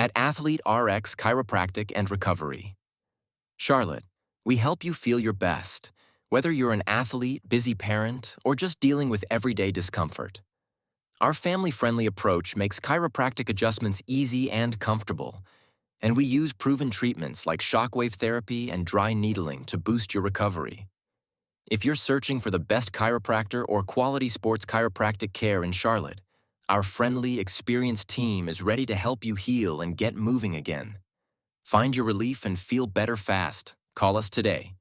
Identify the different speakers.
Speaker 1: at AthleteRX Chiropractic and Recovery. Charlotte, we help you feel your best, whether you're an athlete, busy parent, or just dealing with everyday discomfort. Our family-friendly approach makes chiropractic adjustments easy and comfortable, and we use proven treatments like shockwave therapy and dry needling to boost your recovery. If you're searching for the best chiropractor or quality sports chiropractic care in Charlotte, our friendly, experienced team is ready to help you heal and get moving again. Find your relief and feel better fast. Call us today